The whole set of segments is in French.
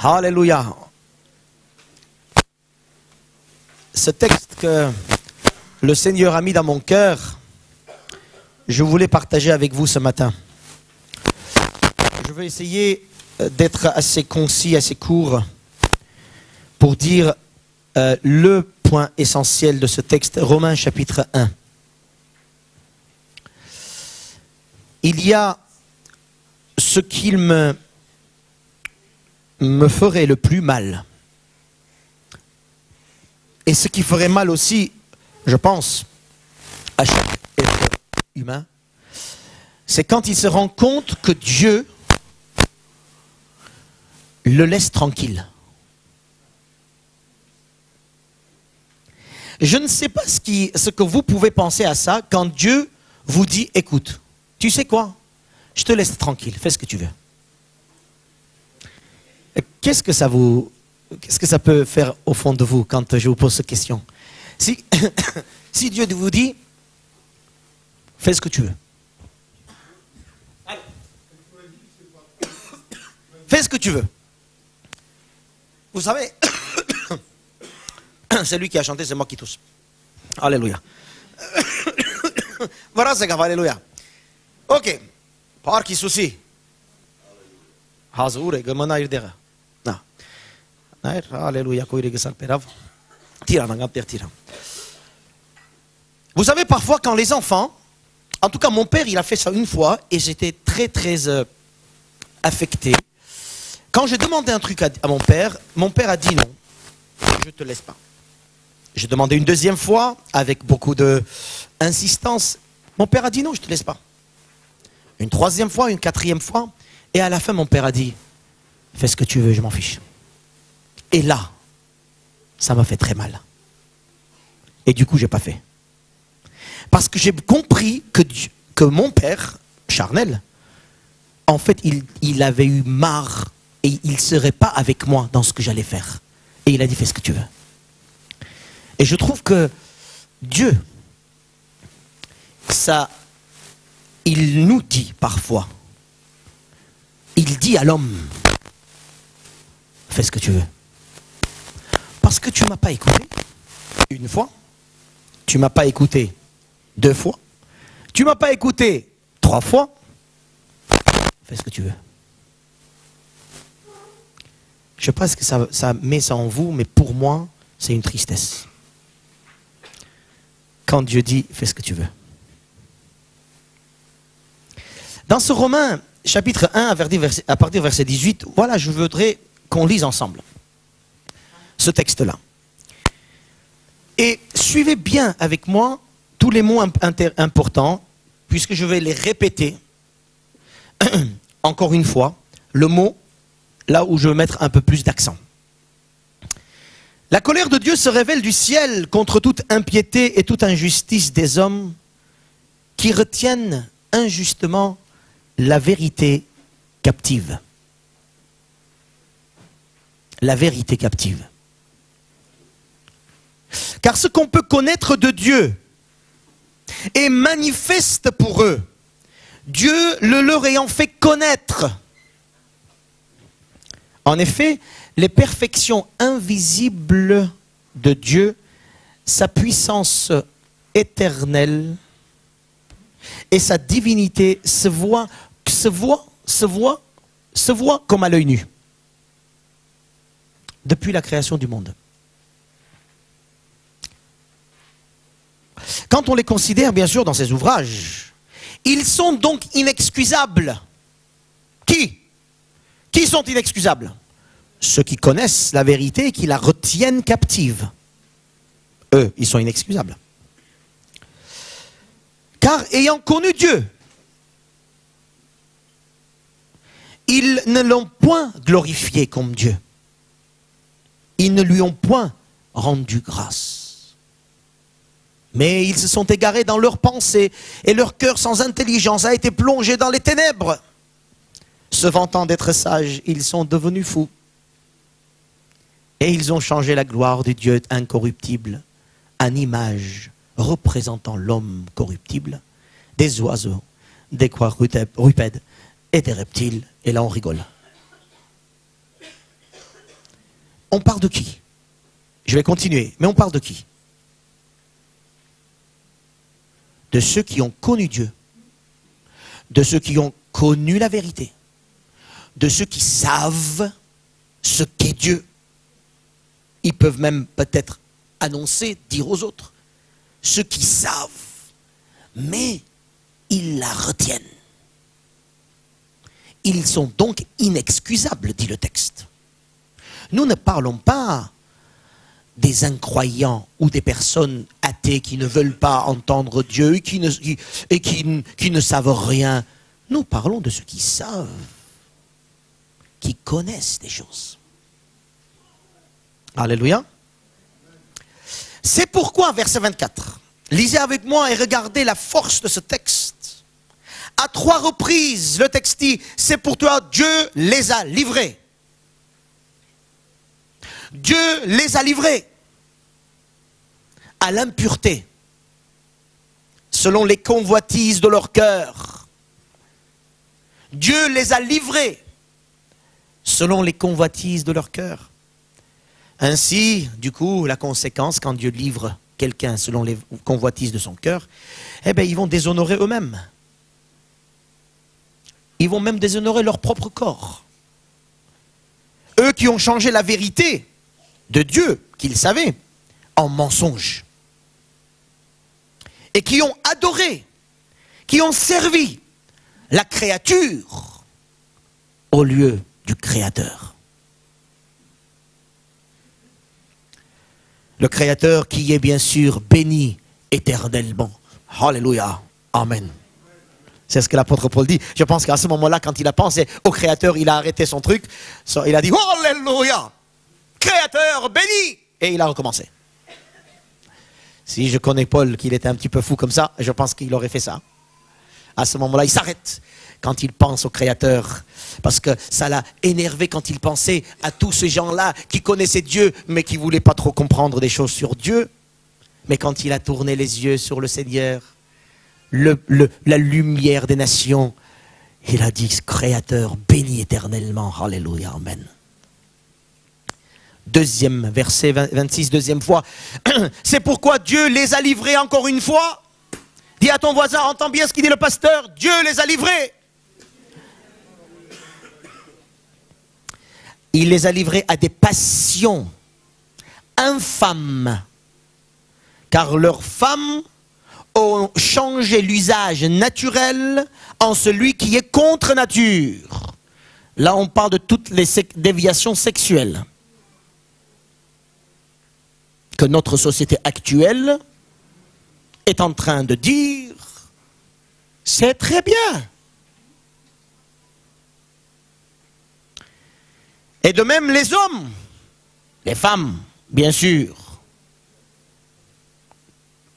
Alléluia. Ce texte que le Seigneur a mis dans mon cœur, je voulais partager avec vous ce matin. Je vais essayer d'être assez concis, assez court pour dire le point essentiel de ce texte, Romains chapitre 1. Il y a ce qu'il me ferait le plus mal. Et ce qui ferait mal aussi, je pense, à chaque être humain, c'est quand il se rend compte que Dieu le laisse tranquille. Je ne sais pas ce que vous pouvez penser à ça quand Dieu vous dit, écoute, tu sais quoi? Je te laisse tranquille, fais ce que tu veux. Qu'est-ce que ça peut faire au fond de vous quand je vous pose cette question? Si Dieu vous dit, fais ce que tu veux. Fais ce que tu veux. Vous savez, c'est lui qui a chanté, c'est moi qui tousse. Alléluia. Voilà, c'est grave, alléluia. Ok. Par qui souci? Hazure, gemana irdera. Alléluia. Vous savez, parfois, quand les enfants, en tout cas mon père, il a fait ça une fois, et j'étais très affecté. Quand j'ai demandé un truc à mon père a dit non, je ne te laisse pas. J'ai demandé une deuxième fois, avec beaucoup d'insistance. Mon père a dit non, je ne te laisse pas. Une troisième fois, une quatrième fois, et à la fin, mon père a dit, fais ce que tu veux, je m'en fiche. Et là, ça m'a fait très mal. Et du coup, je n'ai pas fait. Parce que j'ai compris que mon père, charnel, en fait, il avait eu marre et il ne serait pas avec moi dans ce que j'allais faire. Et il a dit, fais ce que tu veux. Et je trouve que Dieu, il nous dit parfois, il dit à l'homme, fais ce que tu veux. Parce que tu ne m'as pas écouté une fois, tu ne m'as pas écouté deux fois, tu ne m'as pas écouté trois fois, fais ce que tu veux. Je sais pas ce que ça met ça en vous, mais pour moi, c'est une tristesse. Quand Dieu dit, fais ce que tu veux. Dans ce Romains, chapitre 1, à partir du verset 18, voilà, je voudrais qu'on lise ensemble ce texte-là. Et suivez bien avec moi tous les mots importants, puisque je vais les répéter encore une fois, le mot là où je veux mettre un peu plus d'accent. La colère de Dieu se révèle du ciel contre toute impiété et toute injustice des hommes qui retiennent injustement la vérité captive. La vérité captive. Car ce qu'on peut connaître de Dieu est manifeste pour eux, Dieu le leur ayant fait connaître. En effet, les perfections invisibles de Dieu, sa puissance éternelle et sa divinité se voient comme à l'œil nu depuis la création du monde. Quand on les considère, bien sûr, dans ces ouvrages, ils sont donc inexcusables. Qui sont inexcusables? Ceux qui connaissent la vérité et qui la retiennent captive. Eux, ils sont inexcusables. Car ayant connu Dieu, ils ne l'ont point glorifié comme Dieu. Ils ne lui ont point rendu grâce. Mais ils se sont égarés dans leurs pensées et leur cœur sans intelligence a été plongé dans les ténèbres. Se vantant d'être sages, ils sont devenus fous. Et ils ont changé la gloire du Dieu incorruptible en image représentant l'homme corruptible, des oiseaux, des quadrupèdes et des reptiles. Et là on rigole. On parle de qui? Je vais continuer, mais on parle de qui? De ceux qui ont connu Dieu, de ceux qui ont connu la vérité, de ceux qui savent ce qu'est Dieu. Ils peuvent même peut-être annoncer, dire aux autres, ceux qui savent, mais ils la retiennent. Ils sont donc inexcusables, dit le texte. Nous ne parlons pas des incroyants ou des personnes athées qui ne veulent pas entendre Dieu et qui ne savent rien. Nous parlons de ceux qui savent, qui connaissent des choses. Alléluia. C'est pourquoi, verset 24, lisez avec moi et regardez la force de ce texte. À 3 reprises, le texte dit, c'est pour toi, Dieu les a livrés. Dieu les a livrés à l'impureté, selon les convoitises de leur cœur. Dieu les a livrés selon les convoitises de leur cœur. Ainsi, du coup, la conséquence, quand Dieu livre quelqu'un selon les convoitises de son cœur, eh bien, ils vont déshonorer eux-mêmes. Ils vont même déshonorer leur propre corps. Eux qui ont changé la vérité de Dieu, qu'ils savaient, en mensonge. Et qui ont adoré, qui ont servi la créature au lieu du Créateur. Le Créateur qui est bien sûr béni éternellement. Alléluia. Amen. C'est ce que l'apôtre Paul dit. Je pense qu'à ce moment-là, quand il a pensé au Créateur, il a arrêté son truc. Il a dit, Alléluia. Créateur béni. Et il a recommencé. Si je connais Paul, qu'il était un petit peu fou comme ça, je pense qu'il aurait fait ça. À ce moment-là, il s'arrête quand il pense au Créateur. Parce que ça l'a énervé quand il pensait à tous ces gens-là qui connaissaient Dieu, mais qui ne voulaient pas trop comprendre des choses sur Dieu. Mais quand il a tourné les yeux sur le Seigneur, la lumière des nations, il a dit, Créateur, béni éternellement. Alléluia, amen. Deuxième verset 26, deuxième fois. C'est pourquoi Dieu les a livrés encore une fois. Dis à ton voisin, entends bien ce qu'il dit le pasteur, Dieu les a livrés. Il les a livrés à des passions infâmes, car leurs femmes ont changé l'usage naturel en celui qui est contre nature. Là, on parle de toutes les déviations sexuelles que notre société actuelle est en train de dire, c'est très bien. Et de même les hommes, les femmes, bien sûr,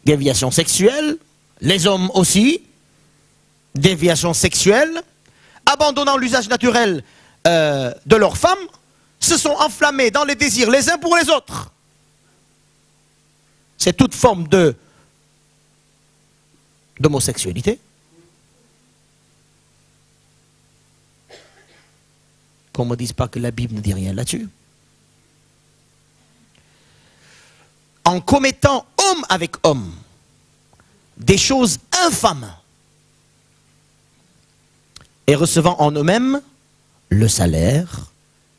déviation sexuelle, les hommes aussi, déviation sexuelle, abandonnant l'usage naturel de leurs femmes, se sont enflammés dans les désirs les uns pour les autres. C'est toute forme d'homosexualité. Qu'on ne me dise pas que la Bible ne dit rien là-dessus. En commettant homme avec homme des choses infâmes et recevant en eux-mêmes le salaire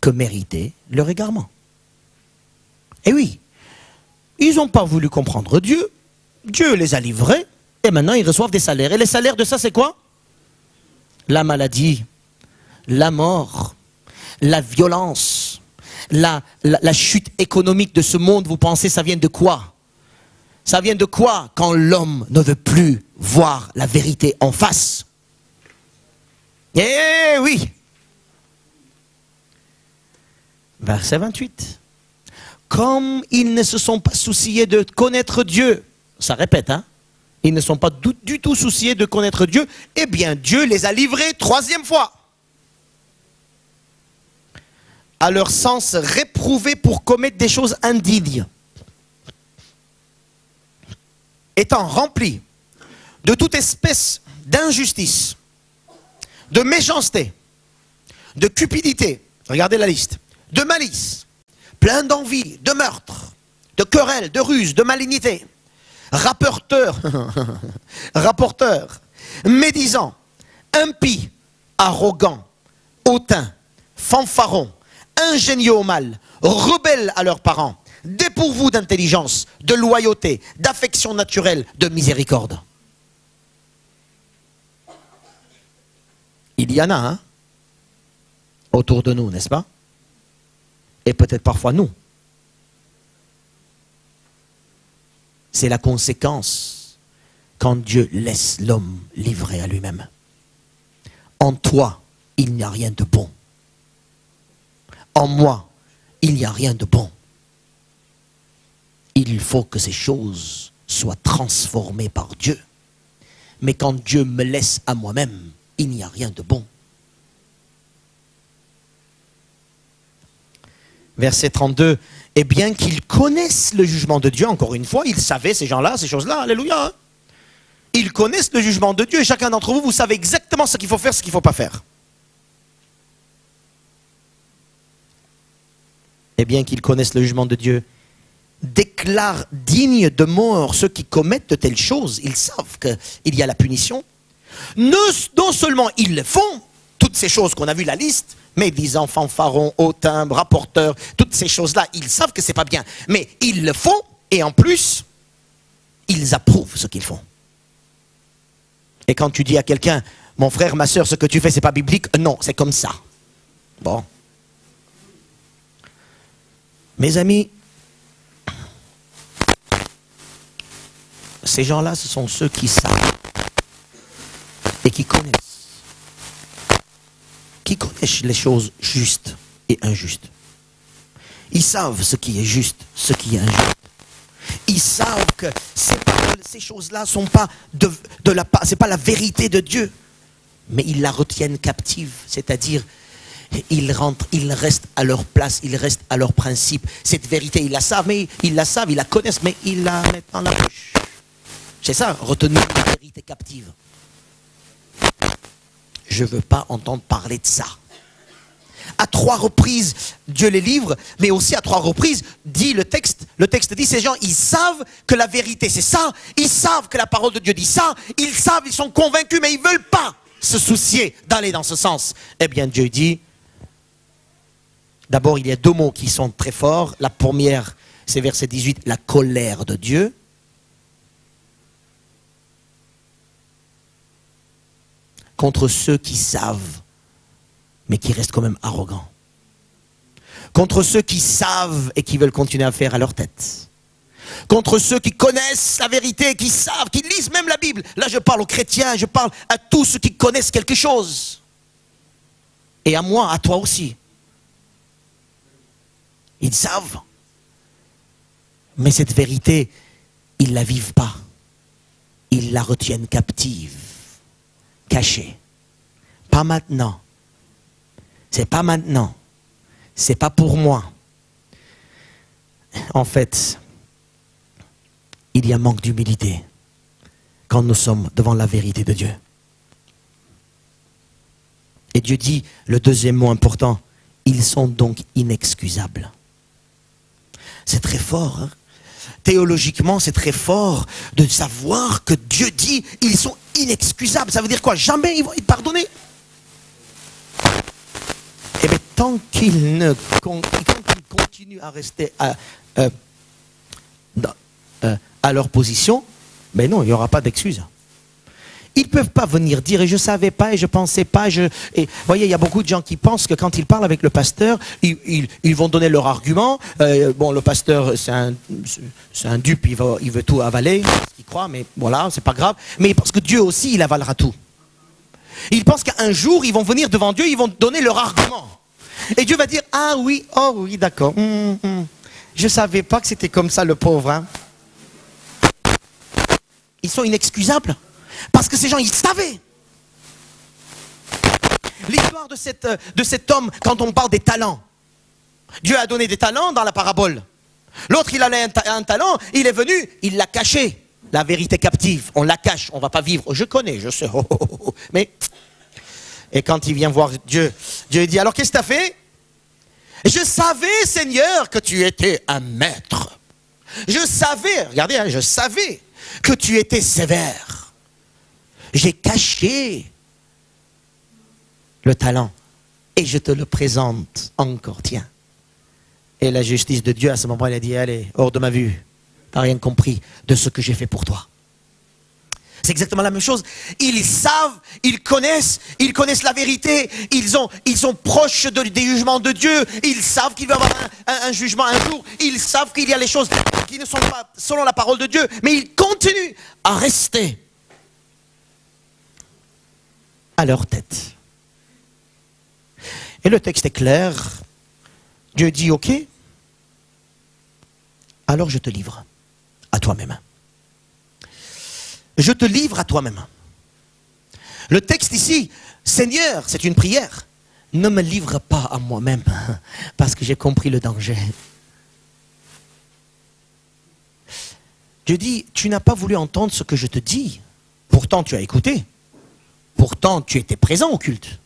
que méritait leur égarement. Et oui, ils n'ont pas voulu comprendre Dieu. Dieu les a livrés et maintenant ils reçoivent des salaires. Et les salaires de ça, c'est quoi? La maladie, la mort, la violence, la chute économique de ce monde. Vous pensez ça vient de quoi? Ça vient de quoi quand l'homme ne veut plus voir la vérité en face? Eh oui. Verset 28. Comme ils ne se sont pas souciés de connaître Dieu, ça répète, hein? Ils ne sont pas du tout souciés de connaître Dieu, eh bien Dieu les a livrés 3e fois. À leur sens réprouvés pour commettre des choses indignes. Étant remplis de toute espèce d'injustice, de méchanceté, de cupidité, regardez la liste, de malice, plein d'envie, de meurtre, de querelles, de ruses, de malignité, rapporteur, médisant, impie, arrogant, hautain, fanfaron, ingénieux au mal, rebelles à leurs parents, dépourvus d'intelligence, de loyauté, d'affection naturelle, de miséricorde. Il y en a, hein, autour de nous, n'est-ce pas? Et peut-être parfois nous. C'est la conséquence quand Dieu laisse l'homme livré à lui-même. En toi, il n'y a rien de bon. En moi, il n'y a rien de bon. Il faut que ces choses soient transformées par Dieu. Mais quand Dieu me laisse à moi-même, il n'y a rien de bon. Verset 32, et bien qu'ils connaissent le jugement de Dieu, encore une fois, ils savaient ces gens-là, ces choses-là, alléluia. Hein? Ils connaissent le jugement de Dieu et chacun d'entre vous, vous savez exactement ce qu'il faut faire, ce qu'il ne faut pas faire. Et bien qu'ils connaissent le jugement de Dieu, déclarent dignes de mort ceux qui commettent de telles choses. Ils savent qu'il y a la punition. Non seulement ils le font, toutes ces choses qu'on a vu la liste, médisants, fanfarons, hautains, rapporteurs, toutes ces choses-là, ils savent que ce n'est pas bien. Mais ils le font et en plus, ils approuvent ce qu'ils font. Et quand tu dis à quelqu'un, mon frère, ma soeur, ce que tu fais, ce n'est pas biblique, non, c'est comme ça. Bon. Mes amis, ces gens-là, ce sont ceux qui savent et qui connaissent les choses justes et injustes. Ils savent ce qui est juste, ce qui est injuste. Ils savent que ces choses-là ne sont pas c'est pas la vérité de Dieu, mais ils la retiennent captive, c'est-à-dire ils restent à leur place, ils restent à leur principe. Cette vérité, ils la savent, ils la connaissent, mais ils la mettent dans la bouche. C'est ça, retenir la vérité captive. Je ne veux pas entendre parler de ça. À 3 reprises, Dieu les livre, mais aussi à 3 reprises, dit le texte dit, ces gens, ils savent que la vérité c'est ça, ils savent que la parole de Dieu dit ça, ils savent, ils sont convaincus, mais ils ne veulent pas se soucier d'aller dans ce sens. Eh bien, Dieu dit, d'abord, il y a 2 mots qui sont très forts. La première, c'est verset 18, la colère de Dieu. Contre ceux qui savent, mais qui restent quand même arrogants. Contre ceux qui savent et qui veulent continuer à faire à leur tête. Contre ceux qui connaissent la vérité, qui savent, qui lisent même la Bible. Là, je parle aux chrétiens, je parle à tous ceux qui connaissent quelque chose. Et à moi, à toi aussi. Ils savent. Mais cette vérité, ils ne la vivent pas. Ils la retiennent captive. Caché. Pas maintenant. C'est pas maintenant. C'est pas pour moi. En fait, il y a manque d'humilité quand nous sommes devant la vérité de Dieu. Et Dieu dit, le deuxième mot important, ils sont donc inexcusables. C'est très fort, hein? Théologiquement, c'est très fort de savoir que Dieu dit, ils sont inexcusables. Ça veut dire quoi? Jamais ils vont être pardonnés. Et bien, tant qu'ils continuent à rester à leur position, ben non, il n'y aura pas d'excuses. Ils ne peuvent pas venir dire, et je ne savais pas, et je ne pensais pas. Vous voyez, il y a beaucoup de gens qui pensent que quand ils parlent avec le pasteur, ils vont donner leur argument. Bon, le pasteur, c'est un dupe, il veut tout avaler, il croit, mais voilà, c'est pas grave. Mais parce que Dieu aussi, il avalera tout. Ils pensent qu'un jour, ils vont venir devant Dieu, ils vont donner leur argument. Et Dieu va dire, ah oui, oh oui, d'accord. Je ne savais pas que c'était comme ça, le pauvre. Hein. Ils sont inexcusables. Parce que ces gens, ils savaient. L'histoire de cet homme, quand on parle des talents. Dieu a donné des talents dans la parabole. L'autre, il avait un talent, il est venu, il l'a caché. La vérité captive, on la cache, on ne va pas vivre. Je connais, je sais. Mais, et quand il vient voir Dieu, Dieu dit, alors qu'est-ce que tu as fait? Je savais, Seigneur, que tu étais un maître. Je savais, regardez, hein, je savais que tu étais sévère. J'ai caché le talent et je te le présente encore, tiens. Et la justice de Dieu, à ce moment, elle a dit, allez, hors de ma vue, tu n'as rien compris de ce que j'ai fait pour toi. C'est exactement la même chose. Ils savent, ils connaissent la vérité, ils sont proches des jugements de Dieu, ils savent qu'il va y avoir un jugement un jour, ils savent qu'il y a les choses qui ne sont pas selon la parole de Dieu, mais ils continuent à rester à leur tête. Et le texte est clair. Dieu dit, ok, alors je te livre à toi-même. Je te livre à toi-même. Le texte ici, Seigneur, c'est une prière. Ne me livre pas à moi-même, parce que j'ai compris le danger. Dieu dit, tu n'as pas voulu entendre ce que je te dis. Pourtant, tu as écouté. Pourtant, tu étais présent au culte.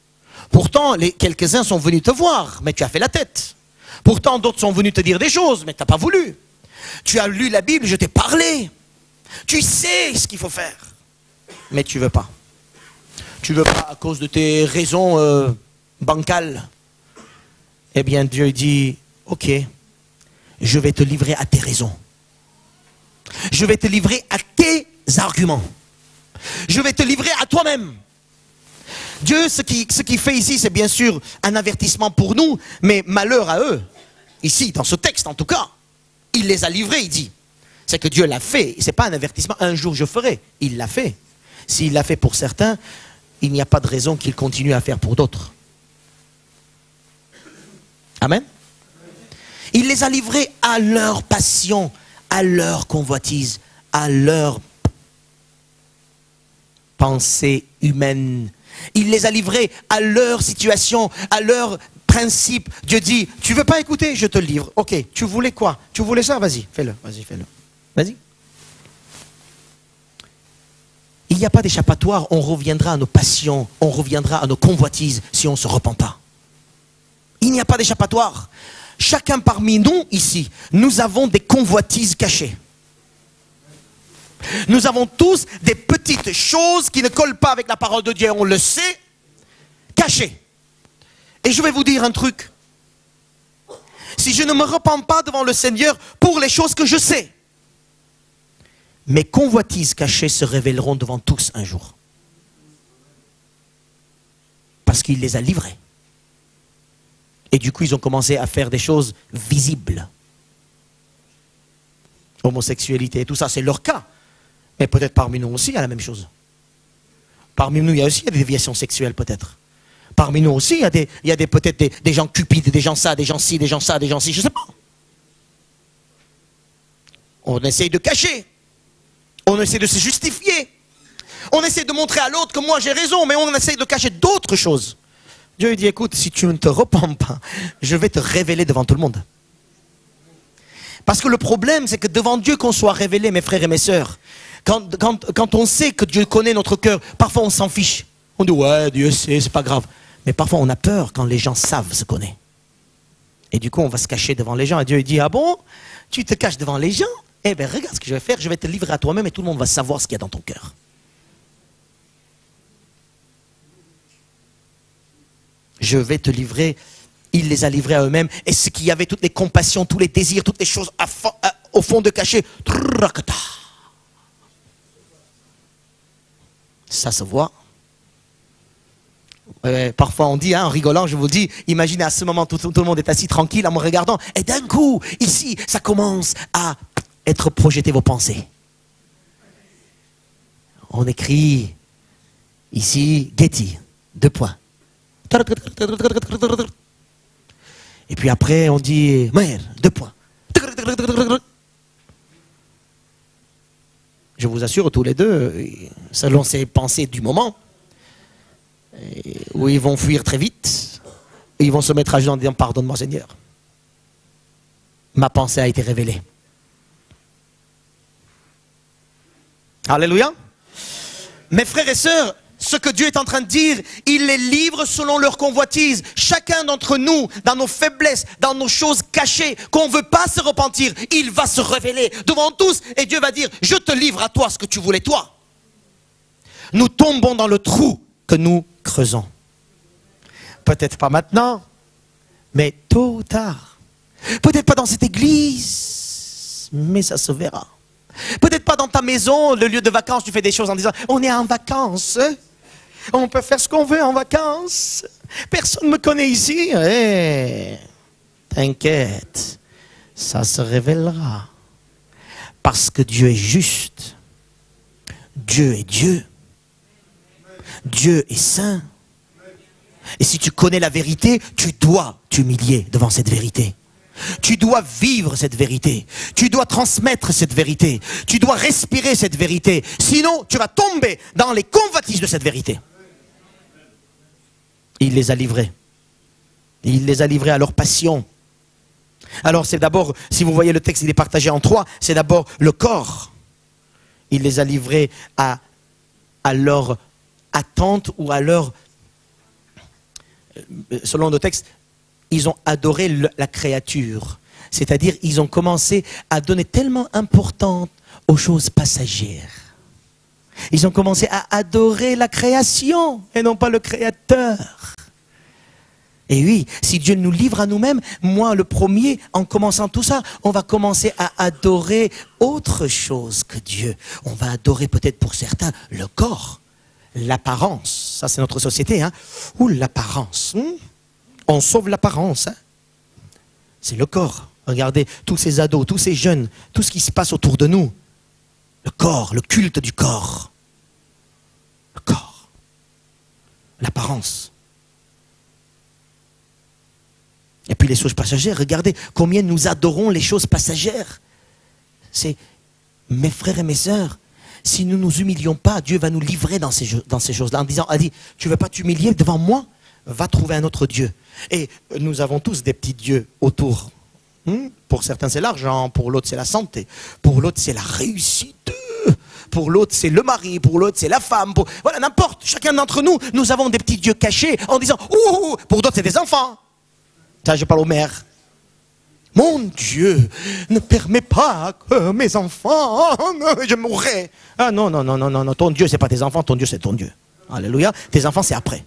Pourtant, quelques-uns sont venus te voir, mais tu as fait la tête. Pourtant, d'autres sont venus te dire des choses, mais tu n'as pas voulu. Tu as lu la Bible, je t'ai parlé. Tu sais ce qu'il faut faire, mais tu ne veux pas. Tu ne veux pas à cause de tes raisons bancales. Eh bien, Dieu dit, ok, je vais te livrer à tes raisons. Je vais te livrer à tes arguments. Je vais te livrer à toi-même. Dieu, ce qu'il fait ici, c'est bien sûr un avertissement pour nous, mais malheur à eux. Ici, dans ce texte en tout cas, il les a livrés, il dit. C'est que Dieu l'a fait. Ce n'est pas un avertissement, un jour je ferai. Il l'a fait. S'il l'a fait pour certains, il n'y a pas de raison qu'il continue à faire pour d'autres. Amen. Il les a livrés à leur passion, à leur convoitise, à leur pensée humaine. Il les a livrés à leur situation, à leur principe. Dieu dit, tu ne veux pas écouter, je te le livre. Ok, tu voulais quoi? Tu voulais ça? Vas-y, fais-le, vas-y, fais-le. Vas-y. Il n'y a pas d'échappatoire, on reviendra à nos passions, on reviendra à nos convoitises si on ne se repent pas. Il n'y a pas d'échappatoire. Chacun parmi nous ici, nous avons des convoitises cachées. Nous avons tous des petites choses qui ne collent pas avec la parole de Dieu, on le sait, cachées. Et je vais vous dire un truc. Si je ne me repens pas devant le Seigneur pour les choses que je sais, mes convoitises cachées se révéleront devant tous un jour. Parce qu'il les a livrées. Et du coup, ils ont commencé à faire des choses visibles. Homosexualité, tout ça, c'est leur cas. Mais peut-être parmi nous aussi, il y a la même chose. Parmi nous, il y a aussi des déviations sexuelles, peut-être. Parmi nous aussi, il y a peut-être des gens cupides, des gens ça, des gens ci, des gens ça, des gens ci, je ne sais pas. On essaye de cacher. On essaie de se justifier. On essaie de montrer à l'autre que moi j'ai raison, mais on essaie de cacher d'autres choses. Dieu dit, écoute, si tu ne te repens pas, je vais te révéler devant tout le monde. Parce que le problème, c'est que devant Dieu qu'on soit révélé, mes frères et mes sœurs, quand on sait que Dieu connaît notre cœur, parfois on s'en fiche. On dit, ouais, Dieu sait, c'est pas grave. Mais parfois on a peur quand les gens savent ce qu'on est. Et du coup, on va se cacher devant les gens. Et Dieu dit, ah bon, tu te caches devant les gens? Eh bien, regarde ce que je vais faire, je vais te livrer à toi-même et tout le monde va savoir ce qu'il y a dans ton cœur. Je vais te livrer, il les a livrés à eux-mêmes. Et ce qu'il y avait, toutes les compassions, tous les désirs, toutes les choses au fond de caché, ça se voit. Parfois on dit, hein, en rigolant, je vous dis, imaginez à ce moment, tout le monde est assis tranquille en me regardant, et d'un coup, ici, ça commence à être projeté vos pensées. On écrit ici, Getty, 2 points. Et puis après, on dit, Maher, 2 points. Je vous assure, tous les deux, selon ces pensées du moment, où ils vont fuir très vite, et ils vont se mettre à genoux en disant, pardonne-moi Seigneur. Ma pensée a été révélée. Alléluia. Mes frères et sœurs, ce que Dieu est en train de dire, il les livre selon leur convoitise. Chacun d'entre nous, dans nos faiblesses, dans nos choses cachées, qu'on ne veut pas se repentir, il va se révéler devant tous et Dieu va dire, je te livre à toi ce que tu voulais toi. Nous tombons dans le trou que nous creusons. Peut-être pas maintenant, mais tôt ou tard. Peut-être pas dans cette église, mais ça se verra. Peut-être pas dans ta maison, le lieu de vacances, tu fais des choses en disant, on est en vacances. On peut faire ce qu'on veut en vacances. Personne ne me connaît ici. Hey, t'inquiète, ça se révélera. Parce que Dieu est juste. Dieu est Dieu. Dieu est saint. Et si tu connais la vérité, tu dois t'humilier devant cette vérité. Tu dois vivre cette vérité. Tu dois transmettre cette vérité. Tu dois respirer cette vérité. Sinon, tu vas tomber dans les convoitises de cette vérité. Il les a livrés. Il les a livrés à leur passion. Alors c'est d'abord, si vous voyez le texte, il est partagé en trois. C'est d'abord le corps. Il les a livrés à leur attente ou à leur... Selon nos textes, ils ont adoré la créature. C'est-à-dire, ils ont commencé à donner tellement d'importance aux choses passagères. Ils ont commencé à adorer la création et non pas le créateur. Et oui, si Dieu nous livre à nous-mêmes, moi le premier, en commençant tout ça, on va commencer à adorer autre chose que Dieu. On va adorer peut-être pour certains le corps, l'apparence. Ça c'est notre société, hein. Ou l'apparence. On sauve l'apparence. Hein. C'est le corps. Regardez tous ces ados, tous ces jeunes, tout ce qui se passe autour de nous. Le corps, le culte du corps. Le corps. L'apparence. Et puis les choses passagères, regardez combien nous adorons les choses passagères. C'est, mes frères et mes sœurs, si nous ne nous humilions pas, Dieu va nous livrer dans ces choses-là en disant, tu ne veux pas t'humilier devant moi? Va trouver un autre Dieu. Et nous avons tous des petits dieux autour. Pour certains c'est l'argent, pour l'autre c'est la santé, pour l'autre c'est la réussite, pour l'autre c'est le mari, pour l'autre c'est la femme. Voilà, n'importe, chacun d'entre nous, nous avons des petits dieux cachés en disant, ouh, pour d'autres c'est des enfants. Ça, je parle aux mères. Mon Dieu, ne permets pas que mes enfants, je mourrai. Ah non, non, non, non, non, ton Dieu, c'est pas tes enfants, ton Dieu, c'est ton Dieu. Alléluia, tes enfants, c'est après.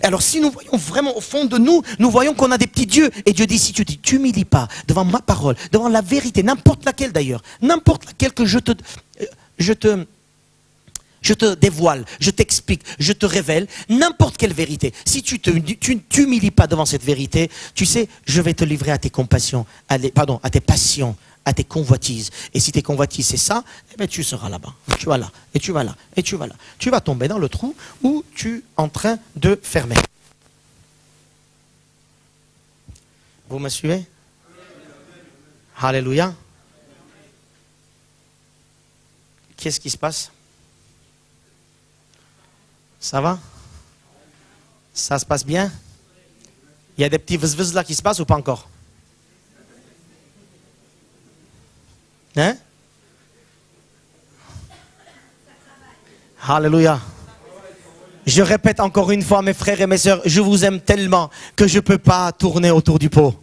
Alors si nous voyons vraiment au fond de nous, nous voyons qu'on a des petits dieux. Et Dieu dit, si tu t'humilies pas devant ma parole, devant la vérité, n'importe laquelle d'ailleurs, n'importe laquelle que je te dévoile, je t'explique, je te révèle n'importe quelle vérité. Si tu ne t'humilies pas devant cette vérité, tu sais, je vais te livrer à tes compassions, à tes passions, à tes convoitises. Et si tes convoitises c'est ça, eh bien, tu seras là-bas. Tu vas là, et tu vas là, et tu vas là. Tu vas tomber dans le trou où tu es en train de fermer. Vous me suivez? Alléluia. Qu'est-ce qui se passe? Ça va? Ça se passe bien? Il y a des petits vz là qui se passent ou pas encore? Hein? Alléluia. Je répète encore une fois, mes frères et mes sœurs, je vous aime tellement que je ne peux pas tourner autour du pot.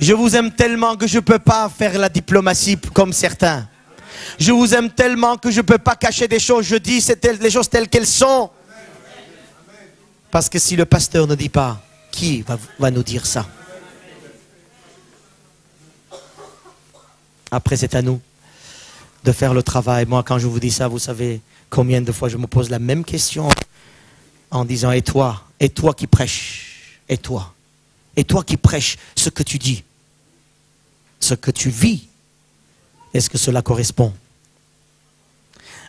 Je vous aime tellement que je ne peux pas faire la diplomatie comme certains. Je vous aime tellement que je ne peux pas cacher des choses. Je dis les choses telles qu'elles sont. Parce que si le pasteur ne dit pas, qui va nous dire ça? Après, c'est à nous de faire le travail. Moi, quand je vous dis ça, vous savez combien de fois je me pose la même question en disant, et toi qui prêches, et toi qui prêches ce que tu dis, ce que tu vis, est-ce que cela correspond?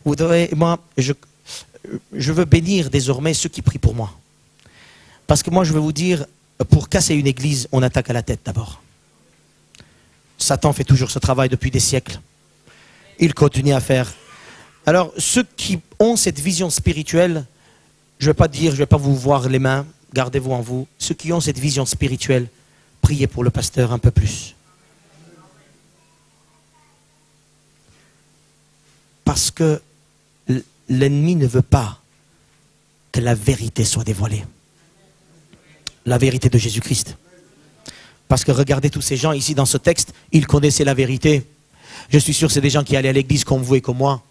Vous devez, moi, je veux bénir désormais ceux qui prient pour moi. Parce que moi, je veux vous dire, pour casser une église, on attaque à la tête d'abord. Satan fait toujours ce travail depuis des siècles. Il continue à faire. Alors, ceux qui ont cette vision spirituelle, je ne vais pas vous voir les mains, gardez-vous en vous. Ceux qui ont cette vision spirituelle, priez pour le pasteur un peu plus. Parce que l'ennemi ne veut pas que la vérité soit dévoilée. La vérité de Jésus-Christ. Parce que regardez tous ces gens ici dans ce texte, ils connaissaient la vérité. Je suis sûr que c'est des gens qui allaient à l'église comme vous et comme moi.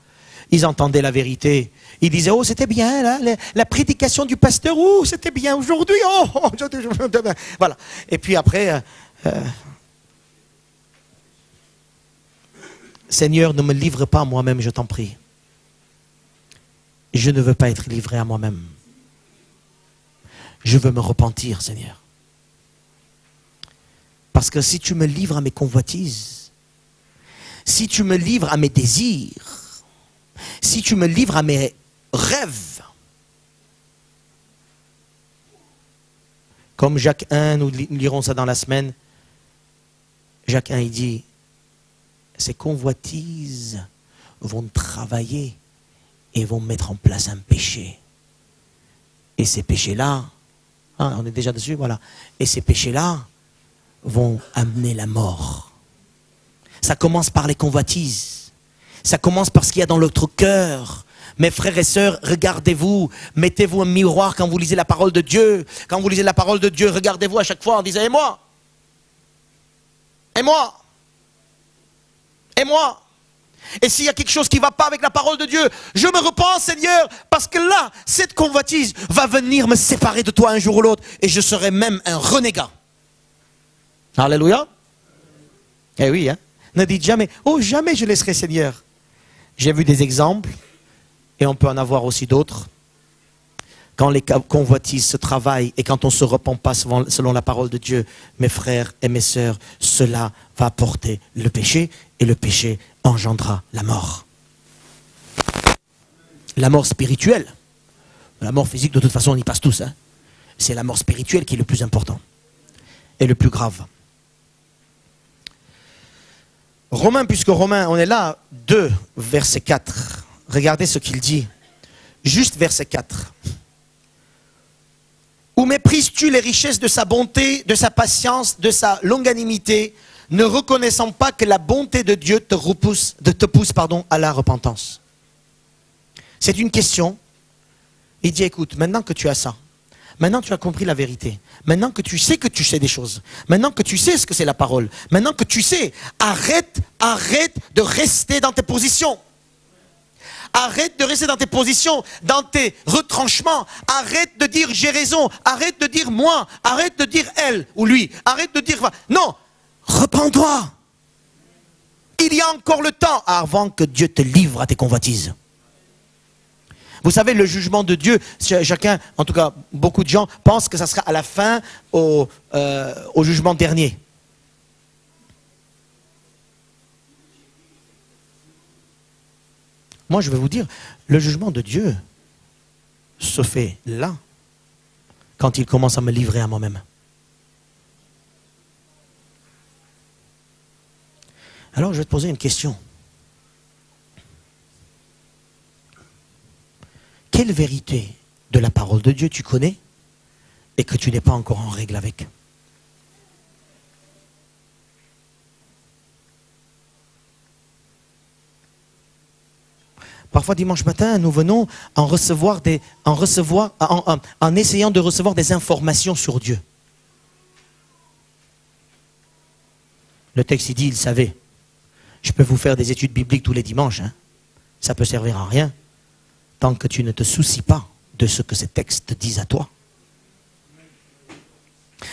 Ils entendaient la vérité. Ils disaient, oh c'était bien, là, la prédication du pasteur, oh c'était bien aujourd'hui, oh, voilà. Et puis après, Seigneur, ne me livre pas à moi-même, je t'en prie. Je ne veux pas être livré à moi-même. Je veux me repentir, Seigneur. Parce que si tu me livres à mes convoitises, si tu me livres à mes désirs, si tu me livres à mes rêves, comme Jacques 1, nous lirons ça dans la semaine, Jacques 1, il dit, ces convoitises vont travailler et vont mettre en place un péché. Et ces péchés-là, hein, on est déjà dessus, voilà, et ces péchés-là vont amener la mort. Ça commence par les convoitises. Ça commence par ce qu'il y a dans notre cœur. Mes frères et sœurs, regardez-vous, mettez-vous un miroir quand vous lisez la parole de Dieu. Quand vous lisez la parole de Dieu, regardez-vous à chaque fois en disant, et moi? Et moi? Et moi? Et s'il y a quelque chose qui ne va pas avec la parole de Dieu, je me repens, Seigneur, parce que là, cette convoitise va venir me séparer de toi un jour ou l'autre, et je serai même un renégat. Alléluia. Eh oui, hein. Ne dites jamais, oh jamais je laisserai Seigneur. J'ai vu des exemples, et on peut en avoir aussi d'autres. Quand les convoitises se travaillent et quand on ne se repent pas selon la parole de Dieu, mes frères et mes sœurs, cela va apporter le péché, et le péché engendra la mort. La mort spirituelle. La mort physique, de toute façon, on y passe tous. Hein. C'est la mort spirituelle qui est le plus important et le plus grave. Romains, puisque Romains, on est là, 2, verset 4. Regardez ce qu'il dit. Juste verset 4. Où méprises-tu les richesses de sa bonté, de sa patience, de sa longanimité, ne reconnaissant pas que la bonté de Dieu te pousse à la repentance? C'est une question. Il dit, écoute, maintenant que tu as ça, maintenant tu as compris la vérité, maintenant que tu sais des choses, maintenant que tu sais ce que c'est la parole, maintenant que tu sais, arrête de rester dans tes positions. Arrête de rester dans tes positions, dans tes retranchements. Arrête de dire j'ai raison. Arrête de dire moi. Arrête de dire elle ou lui. Arrête de dire... Non, repens-toi. Il y a encore le temps avant que Dieu te livre à tes convoitises. Vous savez, le jugement de Dieu, chacun, en tout cas beaucoup de gens, pensent que ça sera à la fin au jugement dernier. Moi, je vais vous dire, le jugement de Dieu se fait là, quand il commence à me livrer à moi-même. Alors, je vais te poser une question. Quelle vérité de la parole de Dieu tu connais et que tu n'es pas encore en règle avec? Parfois, dimanche matin, nous venons en essayant de recevoir des informations sur Dieu. Le texte, il dit, il savait. Je peux vous faire des études bibliques tous les dimanches. Hein. Ça peut servir à rien. Tant que tu ne te soucies pas de ce que ces textes disent à toi.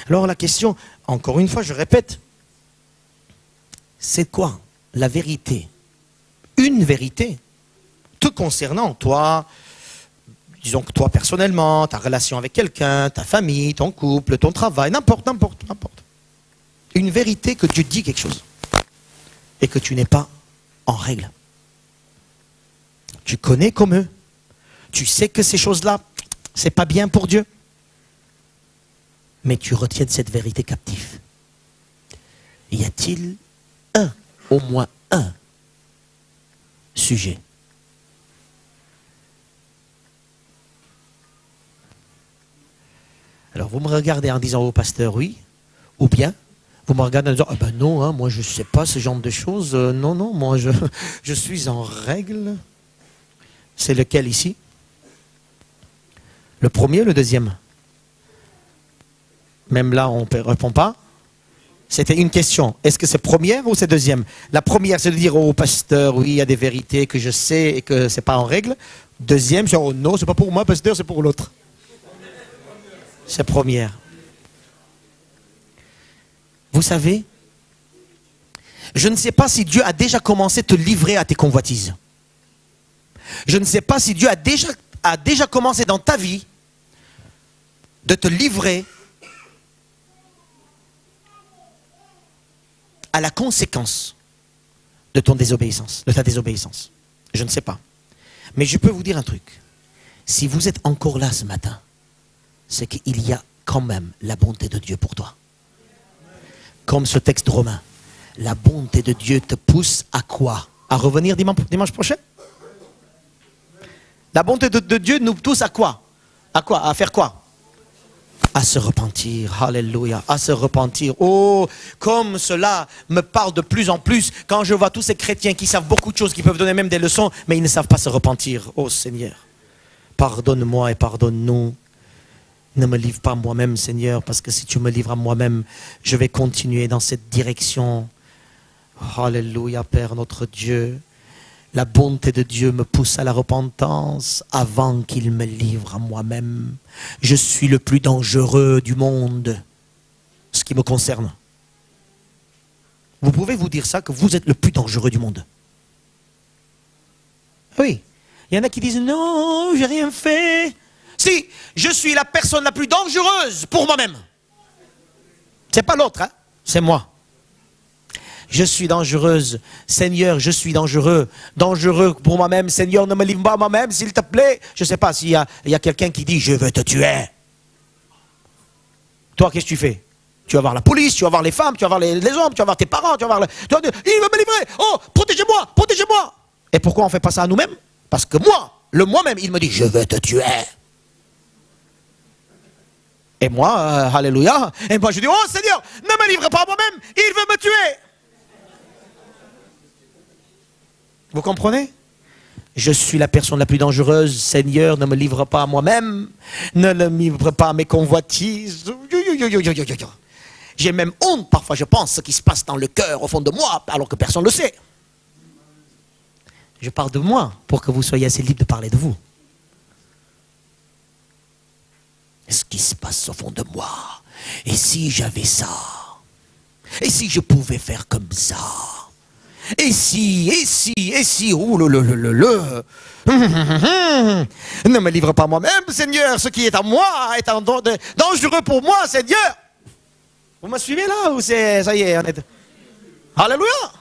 Alors la question, encore une fois, je répète, c'est quoi la vérité? Une vérité te concernant, toi, disons que toi personnellement, ta relation avec quelqu'un, ta famille, ton couple, ton travail, n'importe. Une vérité que Dieu dit quelque chose et que tu n'es pas en règle. Tu connais comme eux. Tu sais que ces choses-là, c'est pas bien pour Dieu. Mais tu retiens cette vérité captive. Y a-t-il au moins un sujet? Alors vous me regardez en disant au pasteur oui, ou bien vous me regardez en disant ah ben non, hein, moi je ne sais pas ce genre de choses, non, moi je suis en règle. C'est lequel ici? Le premier ou le deuxième? Même là, on ne répond pas. C'était une question. Est-ce que c'est première ou c'est deuxième? La première, c'est de dire, oh pasteur, oui, il y a des vérités que je sais et que ce n'est pas en règle. Deuxième, c'est, oh non, ce n'est pas pour moi, pasteur, c'est pour l'autre. C'est première. Vous savez, je ne sais pas si Dieu a déjà commencé à te livrer à tes convoitises. Je ne sais pas si Dieu a déjà commencé dans ta vie de te livrer à la conséquence de ton désobéissance, de ta désobéissance. Je ne sais pas. Mais je peux vous dire un truc. Si vous êtes encore là ce matin, c'est qu'il y a quand même la bonté de Dieu pour toi. Comme ce texte romain. La bonté de Dieu te pousse à quoi? À revenir dimanche prochain? La bonté de Dieu nous pousse à quoi? À quoi? À faire quoi? À se repentir, alléluia, à se repentir. Oh, comme cela me parle de plus en plus quand je vois tous ces chrétiens qui savent beaucoup de choses, qui peuvent donner même des leçons, mais ils ne savent pas se repentir. Oh Seigneur, pardonne-moi et pardonne-nous. Ne me livre pas à moi-même, Seigneur, parce que si tu me livres à moi-même, je vais continuer dans cette direction. Alléluia, Père notre Dieu. La bonté de Dieu me pousse à la repentance avant qu'il me livre à moi-même. Je suis le plus dangereux du monde, ce qui me concerne. Vous pouvez vous dire ça, que vous êtes le plus dangereux du monde? Oui. Il y en a qui disent, non, j'ai rien fait. Si, je suis la personne la plus dangereuse pour moi-même. C'est pas l'autre, hein? C'est moi. Je suis dangereuse. Seigneur, je suis dangereux. Dangereux pour moi-même. Seigneur, ne me livre pas à moi-même, s'il te plaît. Je ne sais pas s'il y a quelqu'un qui dit, je veux te tuer. Toi, qu'est-ce que tu fais? Tu vas voir la police, tu vas voir les femmes, tu vas voir les hommes, tu vas voir tes parents, tu vas voir... il veut me livrer. Oh, protégez-moi, protégez-moi. Et pourquoi on ne fait pas ça à nous-mêmes? Parce que moi, le moi-même, il me dit, je veux te tuer. Et moi, alléluia, et moi je dis, oh Seigneur, ne me livre pas à moi-même, il veut me tuer. Vous comprenez? Je suis la personne la plus dangereuse, Seigneur, ne me livre pas à moi-même, ne me livre pas à mes convoitises. J'ai même honte parfois, je pense, ce qui se passe dans le cœur, au fond de moi, alors que personne ne le sait. Je parle de moi, pour que vous soyez assez libre de parler de vous. Ce qui se passe au fond de moi. Et si j'avais ça? Et si je pouvais faire comme ça? Et si, oh ne me livre pas moi-même, Seigneur, ce qui est à moi est dangereux pour moi, Seigneur. Vous me suivez là ou c'est, ça y est, on est... Alléluia.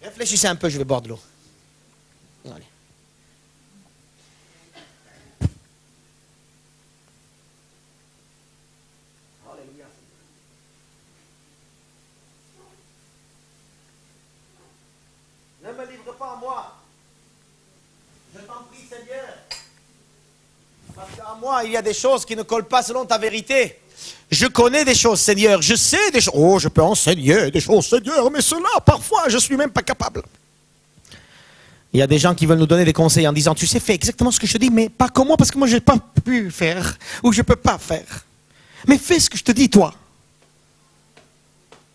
Réfléchissez un peu, je vais boire de l'eau. Allez. Alléluia. Ne me livre pas à moi. Je t'en prie, Seigneur. Parce qu'à moi, il y a des choses qui ne collent pas selon ta vérité. Je connais des choses, Seigneur. Je sais des choses. Oh, je peux enseigner des choses, Seigneur. Mais cela, parfois, je ne suis même pas capable. Il y a des gens qui veulent nous donner des conseils en disant, tu sais, fais exactement ce que je te dis, mais pas comme moi, parce que moi, je n'ai pas pu faire, ou je ne peux pas faire. Mais fais ce que je te dis, toi.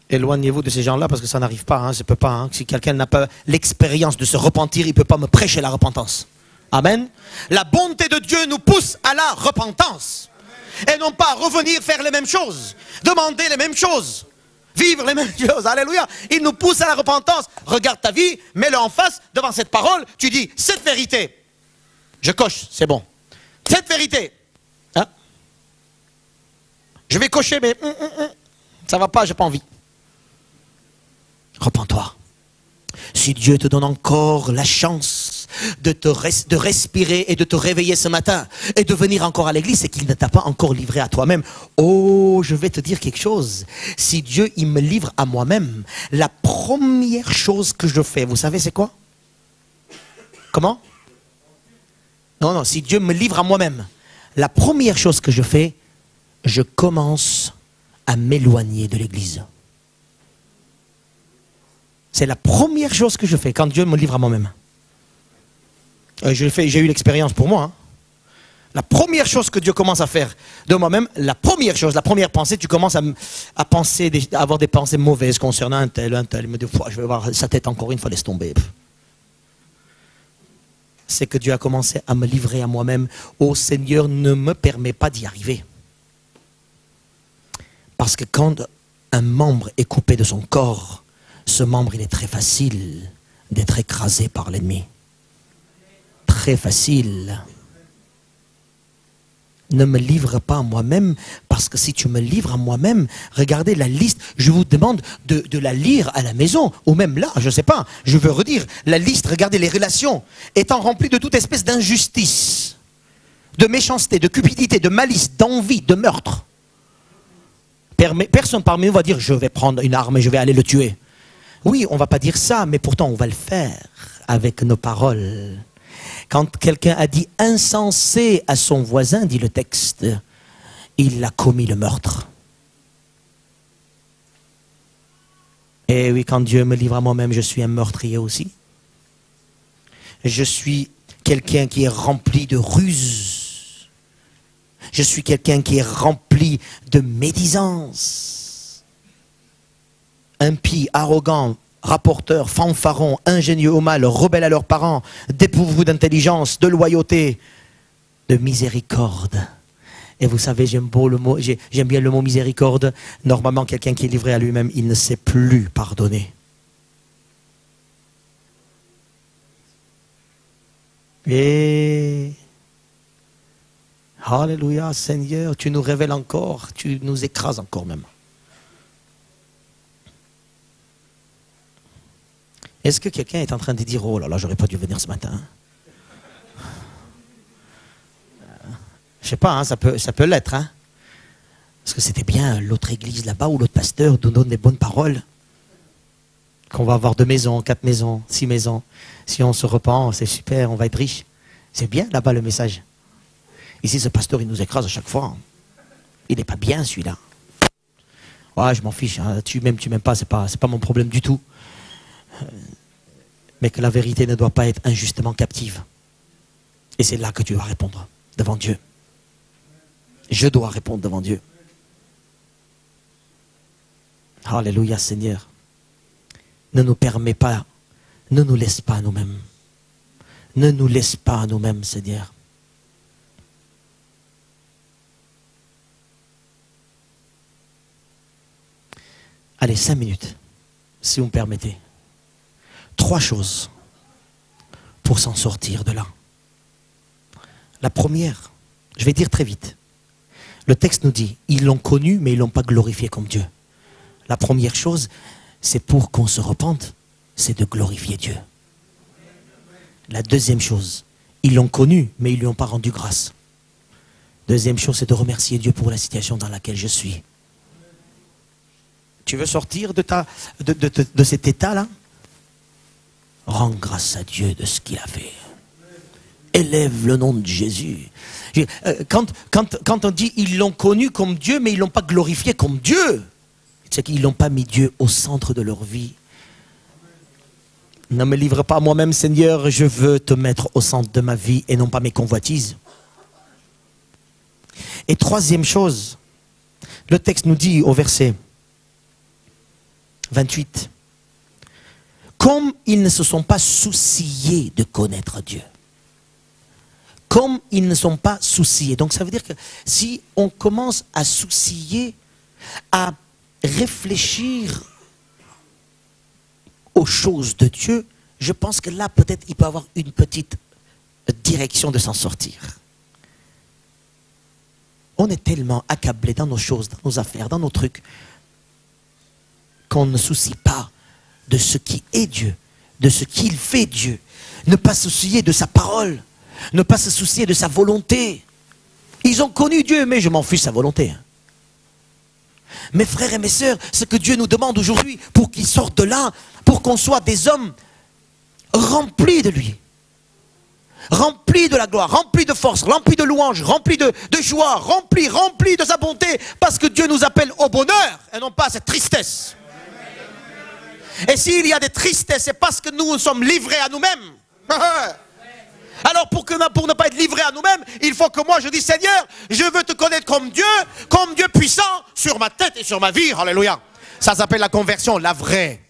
Éloignez-vous de ces gens-là, parce que ça n'arrive pas, hein, ça ne peut pas. Hein. Si quelqu'un n'a pas l'expérience de se repentir, il ne peut pas me prêcher la repentance. Amen. La bonté de Dieu nous pousse à la repentance. Et non pas revenir faire les mêmes choses, demander les mêmes choses, vivre les mêmes choses. Alléluia. Il nous pousse à la repentance. Regarde ta vie, mets-le en face devant cette parole. Tu dis, cette vérité, je coche, c'est bon. Cette vérité, hein? Je vais cocher, mais ça va pas, j'ai pas envie. Repends-toi. Si Dieu te donne encore la chance de respirer et de te réveiller ce matin et de venir encore à l'église, c'est qu'il ne t'a pas encore livré à toi-même. Oh, je vais te dire quelque chose. Si Dieu, il me livre à moi-même, la première chose que je fais, vous savez c'est quoi? Comment? Non, si Dieu me livre à moi-même, la première chose que je fais, je commence à m'éloigner de l'église. C'est la première chose que je fais quand Dieu me livre à moi-même. J'ai eu l'expérience pour moi. Hein. La première chose que Dieu commence à faire de moi-même, la première chose, la première pensée, tu commences à penser, à avoir des pensées mauvaises concernant un tel. Il me dit, je vais voir sa tête encore une fois, laisse tomber. C'est que Dieu a commencé à me livrer à moi-même. Oh Seigneur, ne me permets pas d'y arriver. Parce que quand un membre est coupé de son corps, ce membre, il est très facile d'être écrasé par l'ennemi. Très facile. Ne me livre pas à moi-même, parce que si tu me livres à moi-même, regardez la liste, je vous demande de la lire à la maison, ou même là, je ne sais pas, je veux redire, la liste, regardez les relations, étant remplies de toute espèce d'injustice, de méchanceté, de cupidité, de malice, d'envie, de meurtre. Personne parmi nous va dire, je vais prendre une arme et je vais aller le tuer. Oui, on ne va pas dire ça, mais pourtant on va le faire avec nos paroles. Quand quelqu'un a dit insensé à son voisin, dit le texte, il a commis le meurtre. Et oui, quand Dieu me livre à moi-même, je suis un meurtrier aussi. Je suis quelqu'un qui est rempli de ruses. Je suis quelqu'un qui est rempli de médisance. Impie, arrogant, rapporteur, fanfaron, ingénieux au mal, rebelles à leurs parents, dépourvus d'intelligence, de loyauté, de miséricorde. Et vous savez, j'aime bien le mot miséricorde. Normalement, quelqu'un qui est livré à lui-même, il ne sait plus pardonner. Et Alléluia, Seigneur, tu nous révèles encore, tu nous écrases encore même. Est-ce que quelqu'un est en train de dire, oh là là, j'aurais pas dû venir ce matin? Je sais pas, hein, ça peut l'être. Hein. Parce que c'était bien l'autre église là-bas où l'autre pasteur nous donne des bonnes paroles. Qu'on va avoir 2 maisons, 4 maisons, 6 maisons. Si on se repent, c'est super, on va être riche. C'est bien là-bas le message. Ici, ce pasteur, il nous écrase à chaque fois. Il n'est pas bien celui-là. Ouais, je m'en fiche. Hein. Tu m'aimes pas, c'est pas mon problème du tout. Mais que la vérité ne doit pas être injustement captive. Et c'est là que tu dois répondre devant Dieu. Je dois répondre devant Dieu. Alléluia, Seigneur. Ne nous permets pas, ne nous laisse pas nous-mêmes. Ne nous laisse pas nous-mêmes, Seigneur. Allez, 5 minutes, si vous me permettez. 3 choses pour s'en sortir de là. La première, je vais dire très vite. Le texte nous dit, ils l'ont connu, mais ils ne l'ont pas glorifié comme Dieu. La première chose, c'est pour qu'on se repente, c'est de glorifier Dieu. La deuxième chose, ils l'ont connu, mais ils ne lui ont pas rendu grâce. Deuxième chose, c'est de remercier Dieu pour la situation dans laquelle je suis. Tu veux sortir de cet état-là? Rends grâce à Dieu de ce qu'il a fait. Élève le nom de Jésus. Quand on dit ils l'ont connu comme Dieu, mais ils ne l'ont pas glorifié comme Dieu, c'est qu'ils n'ont pas mis Dieu au centre de leur vie. Ne me livre pas à moi-même, Seigneur, je veux te mettre au centre de ma vie et non pas mes convoitises. Et troisième chose, le texte nous dit au verset 28, comme ils ne se sont pas souciés de connaître Dieu. Comme ils ne sont pas souciés. Donc ça veut dire que si on commence à soucier, à réfléchir aux choses de Dieu, je pense que là peut-être il peut avoir une petite direction de s'en sortir. On est tellement accablé dans nos choses, dans nos affaires, dans nos trucs, qu'on ne soucie pas de ce qui est Dieu, de ce qu'il fait Dieu. Ne pas se soucier de sa parole, ne pas se soucier de sa volonté. Ils ont connu Dieu, mais je m'en fiche de sa volonté. Mes frères et mes sœurs, ce que Dieu nous demande aujourd'hui pour qu'ils sortent de là, pour qu'on soit des hommes remplis de lui, remplis de la gloire, remplis de force, remplis de louange, remplis de joie, remplis de sa bonté, parce que Dieu nous appelle au bonheur et non pas à cette tristesse. Et s'il y a des tristesses, c'est parce que nous sommes livrés à nous-mêmes. Alors pour ne pas être livré à nous-mêmes, il faut que moi je dise, Seigneur, je veux te connaître comme Dieu puissant sur ma tête et sur ma vie. Alléluia. Ça s'appelle la conversion, la vraie.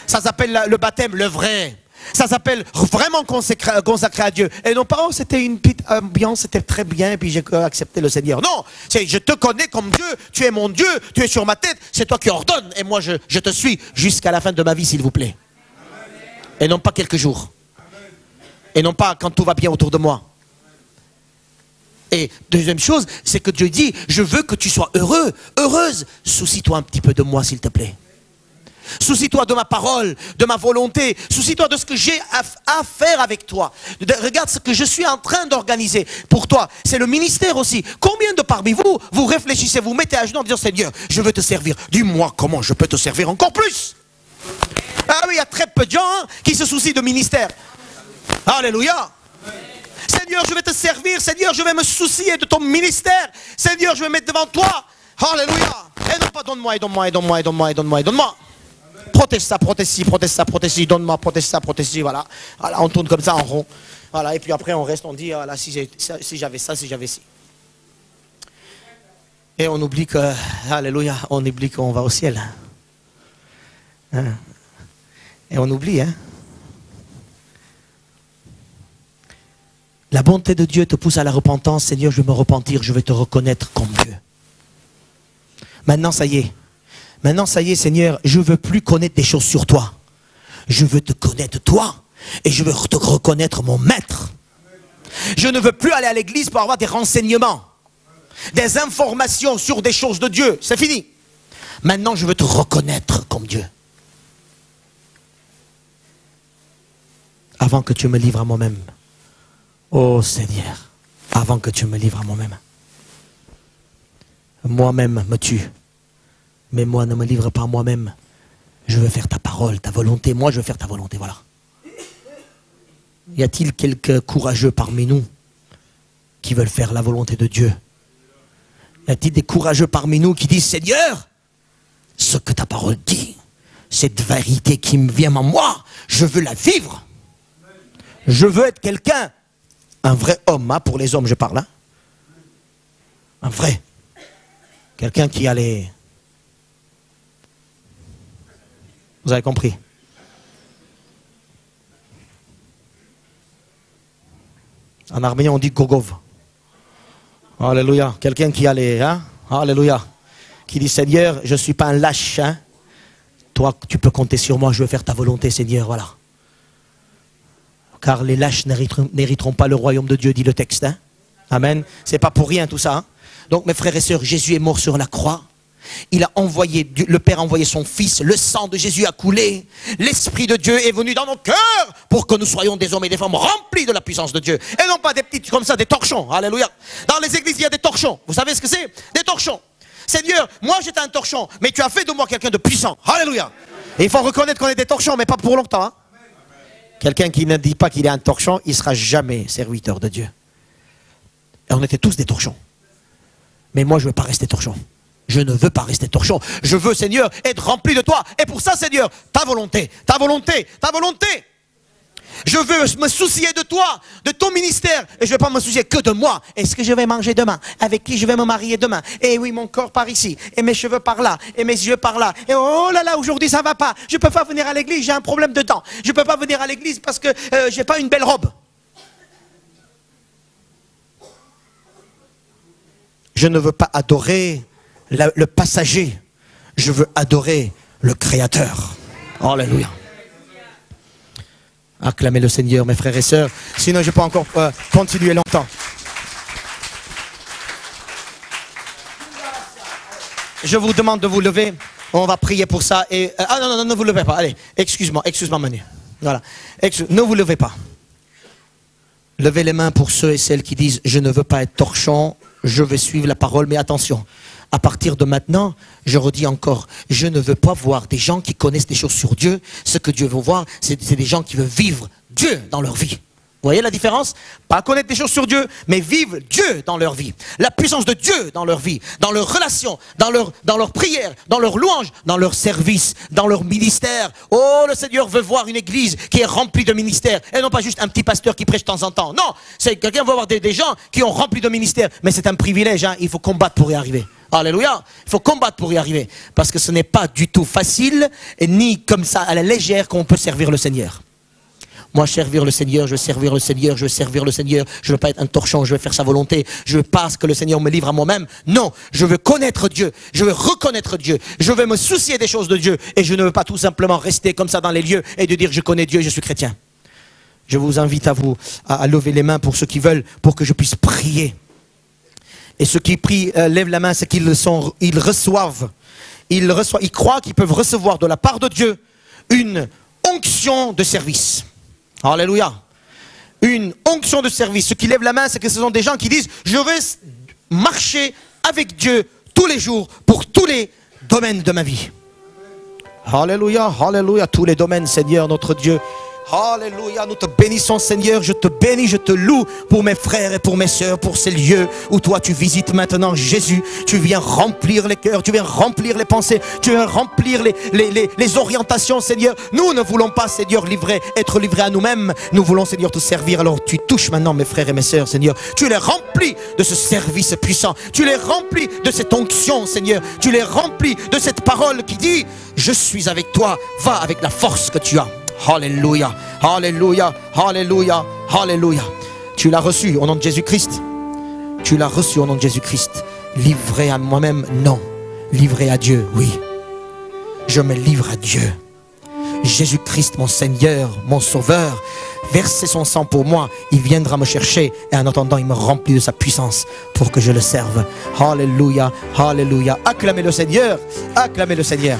Ça s'appelle le baptême, le vrai. Ça s'appelle vraiment consacré à Dieu. Et non pas, oh, c'était une petite ambiance, c'était très bien, et puis j'ai accepté le Seigneur. Non, c'est je te connais comme Dieu, tu es mon Dieu, tu es sur ma tête, c'est toi qui ordonnes, et moi je te suis jusqu'à la fin de ma vie, s'il vous plaît. Et non pas quelques jours. Et non pas quand tout va bien autour de moi. Et deuxième chose, c'est que Dieu dit, je veux que tu sois heureux, heureuse. Soucie-toi un petit peu de moi, s'il te plaît. Soucie-toi de ma parole, de ma volonté. Soucie-toi de ce que j'ai à faire avec toi. Regarde ce que je suis en train d'organiser pour toi. C'est le ministère aussi. Combien de parmi vous, vous réfléchissez, vous mettez à genoux en disant, Seigneur, je veux te servir. Dis-moi comment je peux te servir encore plus. Ah oui, il y a très peu de gens qui se soucient de ministère. Alléluia. Seigneur, je vais te servir. Seigneur, je vais me soucier de ton ministère. Seigneur, je vais me mettre devant toi. Alléluia. Et non pas donne-moi, et donne-moi, et donne-moi, et donne-moi, et donne-moi, et donne-moi. Protège ça, protège ci, protège ça, protège ci, donne-moi, protège ça, protège ci, voilà. Voilà, on tourne comme ça en rond. Voilà, et puis après on reste, on dit, voilà, si j'avais ça, si j'avais ci. Et on oublie que, alléluia, on oublie qu'on va au ciel. Hein? Et on oublie, hein. La bonté de Dieu te pousse à la repentance. Seigneur, je vais me repentir, je vais te reconnaître comme Dieu. Maintenant, ça y est. Maintenant, ça y est, Seigneur, je ne veux plus connaître des choses sur toi. Je veux te connaître toi. Et je veux te reconnaître mon maître. Je ne veux plus aller à l'église pour avoir des renseignements. Des informations sur des choses de Dieu. C'est fini. Maintenant, je veux te reconnaître comme Dieu. Avant que tu me livres à moi-même. Oh Seigneur, avant que tu me livres à moi-même. Moi-même me tue. Mais moi, ne me livre pas à moi-même. Je veux faire ta parole, ta volonté. Moi, je veux faire ta volonté, voilà. Y a-t-il quelques courageux parmi nous qui veulent faire la volonté de Dieu? Y a-t-il des courageux parmi nous qui disent, Seigneur, ce que ta parole dit, cette vérité qui me vient en moi, je veux la vivre. Je veux être quelqu'un, un vrai homme, hein, pour les hommes je parle, hein. Un vrai. Quelqu'un qui a les... Vous avez compris? En arménien, on dit Gogov. Alléluia. Quelqu'un qui a les... Hein? Alléluia. Qui dit, Seigneur, je ne suis pas un lâche. Hein? Toi, tu peux compter sur moi. Je veux faire ta volonté, Seigneur. Voilà. Car les lâches n'hériteront pas le royaume de Dieu, dit le texte. Hein? Amen. C'est pas pour rien tout ça. Hein? Donc, mes frères et sœurs, Jésus est mort sur la croix. Il a envoyé, le Père a envoyé son Fils, le sang de Jésus a coulé, l'Esprit de Dieu est venu dans nos cœurs pour que nous soyons des hommes et des femmes remplis de la puissance de Dieu. Et non pas des petites comme ça, des torchons. Alléluia. Dans les églises, il y a des torchons. Vous savez ce que c'est? Des torchons. Seigneur, moi j'étais un torchon, mais tu as fait de moi quelqu'un de puissant. Alléluia. Et il faut reconnaître qu'on est des torchons, mais pas pour longtemps. Hein? Quelqu'un qui ne dit pas qu'il est un torchon, il ne sera jamais serviteur de Dieu. Et on était tous des torchons. Mais moi, je ne veux pas rester torchon. Je ne veux pas rester torchon. Je veux, Seigneur, être rempli de toi. Et pour ça, Seigneur, ta volonté, ta volonté, ta volonté. Je veux me soucier de toi, de ton ministère. Et je ne vais pas me soucier que de moi. Est-ce que je vais manger demain? Avec qui je vais me marier demain? Et oui, mon corps par ici. Et mes cheveux par là. Et mes yeux par là. Et oh là là, aujourd'hui ça ne va pas. Je ne peux pas venir à l'église, j'ai un problème de dents. Je ne peux pas venir à l'église parce que je n'ai pas une belle robe. Je ne veux pas adorer le passager. Je veux adorer le Créateur. Alléluia. Acclamez le Seigneur, mes frères et sœurs. Sinon, je peux encore continuer longtemps. Je vous demande de vous lever. On va prier pour ça. Et, ah non, non, ne vous levez pas. Allez, excuse-moi, Manu. Voilà. Ne vous levez pas. Levez les mains pour ceux et celles qui disent, je ne veux pas être torchon, je veux suivre la parole, mais attention. À partir de maintenant, je redis encore, je ne veux pas voir des gens qui connaissent des choses sur Dieu. Ce que Dieu veut voir, c'est des gens qui veulent vivre Dieu dans leur vie. voyez la différence? Pas connaître des choses sur Dieu, mais vivre Dieu dans leur vie. La puissance de Dieu dans leur vie, dans leurs relations, dans leur prière, dans leur louange, dans leur service, dans leur ministère. Oh, le Seigneur veut voir une église qui est remplie de ministères. Et non pas juste un petit pasteur qui prêche de temps en temps. Non, c'est quelqu'un veut voir des gens qui ont rempli de ministères. Mais c'est un privilège, hein. Il faut combattre pour y arriver. Alléluia. Il faut combattre pour y arriver. Parce que ce n'est pas du tout facile, et ni comme ça à la légère qu'on peut servir le Seigneur. Moi, servir le Seigneur, je veux servir le Seigneur, je veux servir le Seigneur. Je ne veux pas être un torchon, je veux faire sa volonté. Je veux pas que le Seigneur me livre à moi-même. Non, je veux connaître Dieu. Je veux reconnaître Dieu. Je veux me soucier des choses de Dieu. Et je ne veux pas tout simplement rester comme ça dans les lieux et de dire je connais Dieu, je suis chrétien. Je vous invite à lever les mains pour ceux qui veulent, pour que je puisse prier. Et ceux qui prient, lèvent la main, c'est qu'ils reçoivent. Ils croient qu'ils peuvent recevoir de la part de Dieu une onction de service. Alléluia. Une onction de service. Ceux qui lèvent la main, c'est que ce sont des gens qui disent je veux marcher avec Dieu tous les jours pour tous les domaines de ma vie. Alléluia, alléluia, tous les domaines, Seigneur notre Dieu. Alléluia, nous te bénissons Seigneur, je te bénis, je te loue pour mes frères et pour mes sœurs, pour ces lieux où toi tu visites maintenant Jésus. Tu viens remplir les cœurs, tu viens remplir les pensées, tu viens remplir les orientations Seigneur. Nous ne voulons pas Seigneur être livrés à nous-mêmes, nous voulons Seigneur te servir. Alors tu touches maintenant mes frères et mes sœurs Seigneur, tu les remplis de ce service puissant, tu les remplis de cette onction Seigneur, tu les remplis de cette parole qui dit je suis avec toi, va avec la force que tu as. Alléluia, alléluia, alléluia, alléluia. Tu l'as reçu au nom de Jésus-Christ. Tu l'as reçu au nom de Jésus-Christ. Livré à moi-même, non. Livré à Dieu, oui. Je me livre à Dieu. Jésus-Christ, mon Seigneur, mon Sauveur, verser son sang pour moi. Il viendra me chercher et en attendant, il me remplit de sa puissance pour que je le serve. Alléluia, alléluia. Acclamez le Seigneur, acclamez le Seigneur.